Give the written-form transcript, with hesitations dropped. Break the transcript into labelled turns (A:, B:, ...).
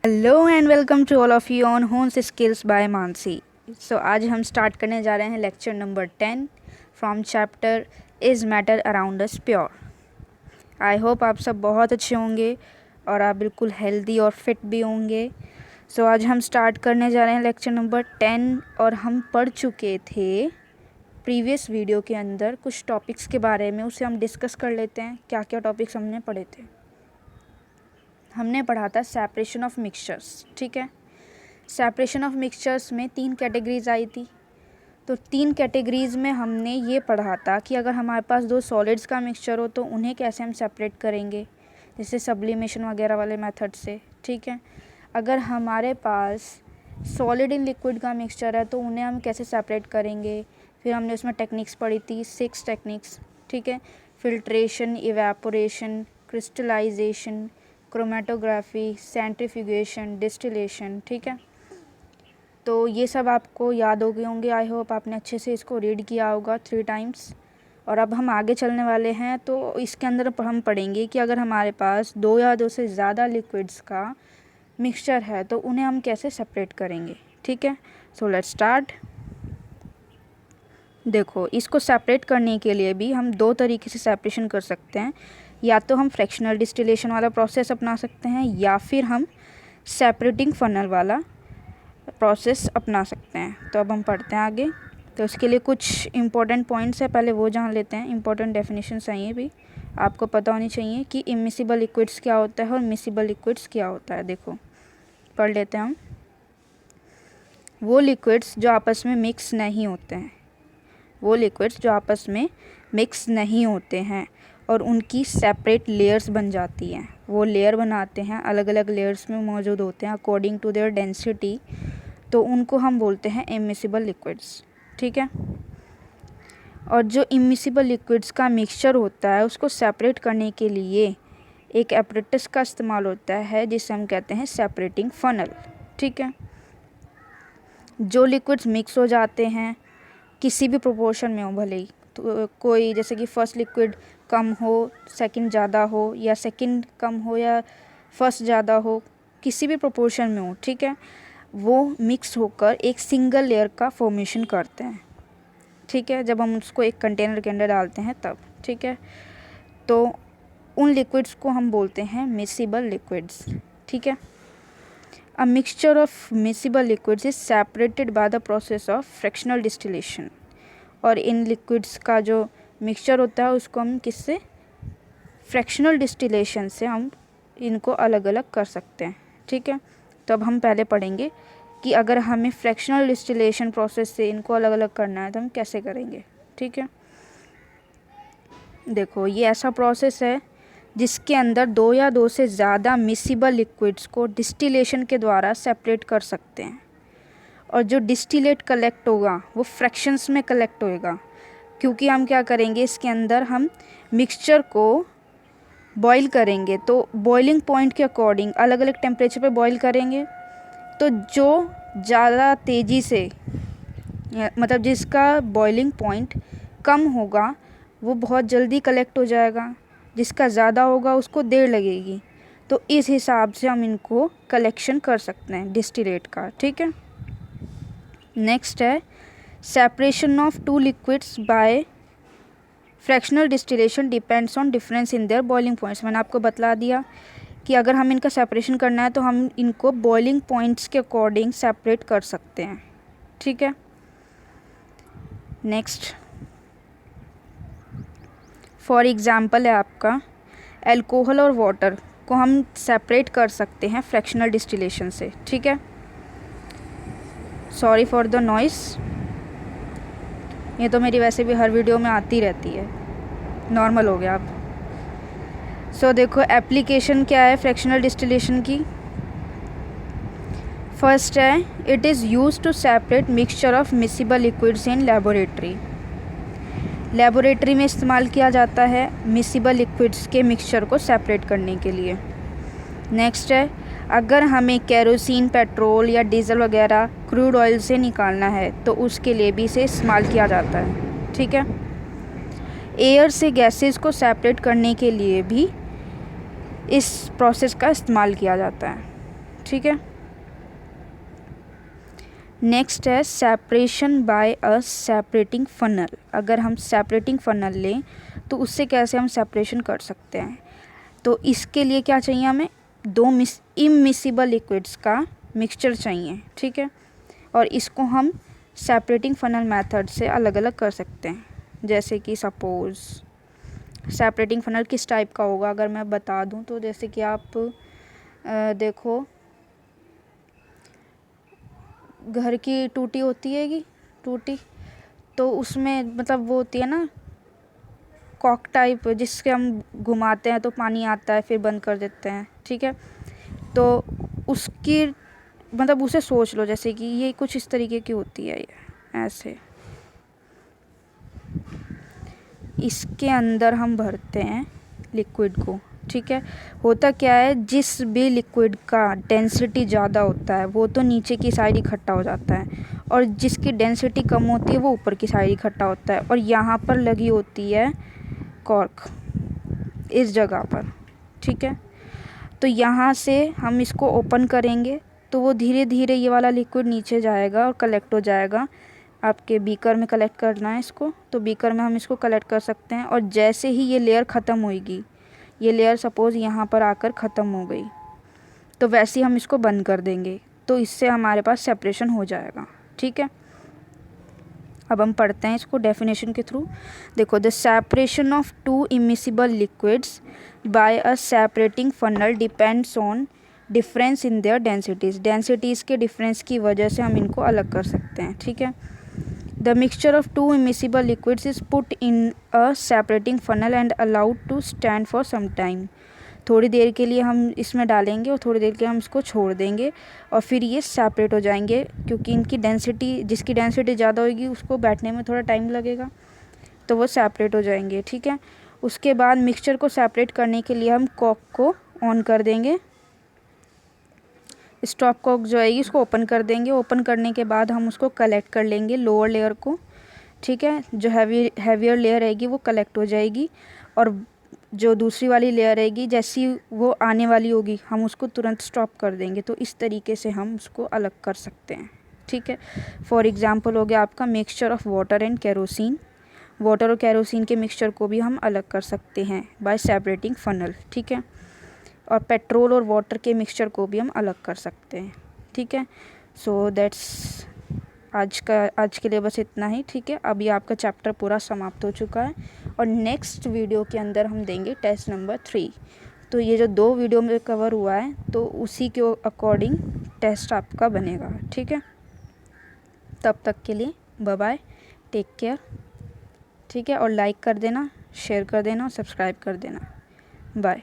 A: Hello and welcome to all of you on homes skills by Mansi. So आज हम start करने जा रहे हैं lecture number 10 from chapter is matter around us pure. I hope आप सब बहुत अच्छे होंगे और आप बिल्कुल हेल्दी और फिट भी होंगे। सो आज हम स्टार्ट करने जा रहे हैं लेक्चर नंबर 10 और हम पढ़ चुके थे प्रीवियस वीडियो के अंदर कुछ टॉपिक्स के बारे में। उसे हम डिस्कस कर लेते हैं। क्या क्या टॉपिक्स हमने पढ़े थे। हमने पढ़ा था सेपरेशन ऑफ मिक्सचर्स। ठीक है, सेपरेशन ऑफ मिक्सचर्स में 3 कैटेगरीज आई थी। तो 3 कैटेगरीज में हमने ये पढ़ा था कि अगर हमारे पास 2 सॉलिड्स का मिक्सचर हो तो उन्हें कैसे हम सेपरेट करेंगे, जैसे सब्लिमेशन वगैरह वाले मेथड से। ठीक है, अगर हमारे पास सॉलिड इन लिक्विड का मिक्सचर है तो उन्हें हम कैसे सेपरेट करेंगे। फिर हमने उसमें टेक्निक्स पढ़ी थी, 6 टेक्निक्स। ठीक है, filtration, evaporation, crystallisation, chromatography, centrifugation, distillation. ठीक है, तो ये सब आपको याद हो गए होंगे। आई होप आपने अच्छे से इसको रीड किया होगा 3 टाइम्स। और अब हम आगे चलने वाले हैं तो इसके अंदर हम पढ़ेंगे कि अगर हमारे पास 2 या 2 से ज़्यादा लिक्विड्स का मिक्सचर है तो उन्हें हम कैसे सेपरेट करेंगे। ठीक है, सो लेट्स स्टार्ट। देखो, इसको सेपरेट करने के लिए भी हम 2 तरीके से सेपरेशन कर सकते हैं। या तो हम फ्रैक्शनल डिस्टिलेशन वाला प्रोसेस अपना सकते हैं या फिर हम सेपरेटिंग फनल वाला प्रोसेस अपना सकते हैं। तो अब हम पढ़ते हैं आगे। तो इसके लिए कुछ इंपॉर्टेंट पॉइंट्स है, पहले वो जान लेते हैं। इंपॉर्टेंट डेफिनेशंस हैं, ये भी आपको पता होनी चाहिए कि इमिसिबल लिक्विड्स क्या होता है और मिसिबल लिक्विड्स क्या होता है। देखो, पढ़ लेते हैं हम। वो लिक्विड्स जो आपस में मिक्स नहीं होते हैं, वो लिक्विड्स जो आपस में मिक्स नहीं होते हैं और उनकी सेपरेट लेयर्स बन जाती हैं। वो लेयर बनाते हैं, अलग अलग लेयर्स में मौजूद होते हैं अकॉर्डिंग टू देयर डेंसिटी। तो उनको हम बोलते हैं इमिसिबल लिक्विड्स। ठीक है, और जो इमिसिबल लिक्विड्स का मिक्सचर होता है उसको सेपरेट करने के लिए एक एपरेटस का इस्तेमाल होता है जिसे हम कहते हैं सेपरेटिंग फनल। ठीक है, जो लिक्विड्स मिक्स हो जाते हैं किसी भी प्रोपोर्शन में हो, भले ही तो कोई जैसे कि फर्स्ट लिक्विड कम हो, सेकंड ज़्यादा हो, या सेकंड कम हो या फर्स्ट ज़्यादा हो, किसी भी प्रोपोर्शन में हो। ठीक है, वो मिक्स होकर एक सिंगल लेयर का फॉर्मेशन करते हैं। ठीक है, जब हम उसको एक कंटेनर के अंदर डालते हैं तब। ठीक है, तो उन लिक्विड्स को हम बोलते हैं मिसिबल लिक्विड्स। ठीक है, a mixture of miscible liquids is separated by the process of fractional distillation. और इन लिक्विड्स का जो मिक्सचर होता है उसको हम किससे, फ्रैक्शनल डिस्टिलेशन से हम इनको अलग अलग कर सकते हैं। ठीक है, तो अब हम पहले पढ़ेंगे कि अगर हमें फ्रैक्शनल डिस्टिलेशन प्रोसेस से इनको अलग अलग करना है तो हम कैसे करेंगे। ठीक है, देखो, ये ऐसा प्रोसेस है जिसके अंदर 2 या 2 से ज़्यादा मिसिबल लिक्विड्स को डिस्टिलेशन के द्वारा सेपरेट कर सकते हैं। और जो डिस्टिलेट कलेक्ट होगा वो फ्रैक्शंस में कलेक्ट होएगा, क्योंकि हम क्या करेंगे, इसके अंदर हम मिक्सचर को बॉईल करेंगे। तो बॉइलिंग पॉइंट के अकॉर्डिंग अलग अलग टेम्परेचर पे बॉईल करेंगे। तो जो ज़्यादा तेज़ी से, मतलब जिसका बॉइलिंग पॉइंट कम होगा वो बहुत जल्दी कलेक्ट हो जाएगा, जिसका ज़्यादा होगा उसको देर लगेगी। तो इस हिसाब से हम इनको कलेक्शन कर सकते हैं डिस्टिलेट का। ठीक है, नेक्स्ट है separation of 2 liquids by fractional distillation depends on difference in their boiling points. मैंने आपको बतला दिया कि अगर हम इनका सेपरेशन करना है तो हम इनको बॉइलिंग पॉइंट्स के अकॉर्डिंग सेपरेट कर सकते हैं। ठीक है, नेक्स्ट फॉर एग्जांपल है आपका अल्कोहल और वाटर को हम सेपरेट कर सकते हैं फ्रैक्शनल डिस्टिलेशन से। ठीक है, सॉरी फॉर द नॉइस, ये तो मेरी वैसे भी हर वीडियो में आती रहती है, नॉर्मल हो गया अब। सो देखो, एप्लीकेशन क्या है फ्रैक्शनल डिस्टिलेशन की। फर्स्ट है, it is used to separate mixture of miscible liquids in laboratory. Laboratory में इस्तेमाल किया जाता है मिसिबल लिक्विड्स के मिक्सचर को सेपरेट करने के लिए। नेक्स्ट है, अगर हमें केरोसिन, पेट्रोल या डीजल वगैरह क्रूड ऑयल से निकालना है तो उसके लिए भी इसे इस्तेमाल किया जाता है। ठीक है, एयर से गैसेस को सेपरेट करने के लिए भी इस प्रोसेस का इस्तेमाल किया जाता है। ठीक है। नेक्स्ट है separation by a separating funnel. अगर हम सेपरेटिंग फनल लें तो उससे कैसे हम सेपरेशन कर सकते हैं। तो इसके लिए क्या चाहिए, हमें दो इममिसिबल लिक्विड्स का मिक्सचर चाहिए, ठीक है। और इसको हम सेपरेटिंग फनल मेथड से अलग अलग कर सकते हैं। जैसे कि सपोज़ सेपरेटिंग फनल किस टाइप का होगा अगर मैं बता दूं तो, जैसे कि आप देखो घर की टूटी होती है टूटी, तो उसमें मतलब वो होती है ना कॉक टाइप, जिसके हम घुमाते हैं तो पानी आता है फिर बंद कर देते हैं, ठीक है। तो उसकी मतलब उसे सोच लो जैसे कि ये कुछ इस तरीके की होती है, ये ऐसे। इसके अंदर हम भरते हैं लिक्विड को, ठीक है। होता क्या है, जिस भी लिक्विड का डेंसिटी ज़्यादा होता है वो तो नीचे की साइड इकट्ठा हो जाता है, और जिसकी डेंसिटी कम होती है वो ऊपर की साइड इकट्ठा होता है। और यहाँ पर लगी होती है कॉर्क, इस जगह पर, ठीक है। तो यहाँ से हम इसको ओपन करेंगे तो वो धीरे धीरे ये वाला लिक्विड नीचे जाएगा और कलेक्ट हो जाएगा। आपके बीकर में कलेक्ट करना है इसको, तो बीकर में हम इसको कलेक्ट कर सकते हैं। और जैसे ही ये लेयर ख़त्म होएगी, ये लेयर सपोज़ यहाँ पर आकर ख़त्म हो गई, तो वैसे ही हम इसको बंद कर देंगे, तो इससे हमारे पास सेपरेशन हो जाएगा, ठीक है। अब हम पढ़ते हैं इसको डेफिनेशन के थ्रू। देखो, the separation of two immiscible liquids by a separating funnel depends on difference in their densities. Densities के डिफरेंस की वजह से हम इनको अलग कर सकते हैं, ठीक है। The mixture of two immiscible liquids is put in a separating funnel and allowed to stand for some time. थोड़ी देर के लिए हम इसमें डालेंगे और थोड़ी देर के लिए हम इसको छोड़ देंगे और फिर ये सेपरेट हो जाएंगे, क्योंकि इनकी डेंसिटी, जिसकी डेंसिटी ज़्यादा होगी उसको बैठने में थोड़ा टाइम लगेगा, तो वो सेपरेट हो जाएंगे, ठीक है। उसके बाद मिक्सचर को सेपरेट करने के लिए हम कॉक को ऑन कर देंगे, स्टॉप कॉक जो आएगी उसको ओपन कर देंगे। ओपन करने के बाद हम उसको कलेक्ट कर लेंगे लोअर लेयर को, ठीक है। जो हैवियर लेयर रहेगी वो कलेक्ट हो जाएगी, और जो दूसरी वाली लेयर रहेगी जैसी वो आने वाली होगी हम उसको तुरंत स्टॉप कर देंगे। तो इस तरीके से हम उसको अलग कर सकते हैं, ठीक है। फॉर एग्जांपल हो गया आपका mixture of water and kerosene. Water और केरोसिन के मिक्सचर को भी हम अलग कर सकते हैं बाय सेपरेटिंग फनल, ठीक है। और पेट्रोल और वाटर के मिक्सचर को भी हम अलग कर सकते हैं, ठीक है। सो दैट्स आज के लिए बस इतना ही, ठीक है। अभी आपका चैप्टर पूरा समाप्त हो चुका है और नेक्स्ट वीडियो के अंदर हम देंगे टेस्ट नंबर 3। तो ये जो 2 वीडियो में कवर हुआ है तो उसी के अकॉर्डिंग टेस्ट आपका बनेगा, ठीक है। तब तक के लिए बाय बाय, टेक केयर, ठीक है। और लाइक कर देना, शेयर कर देना और सब्सक्राइब कर देना। बाय।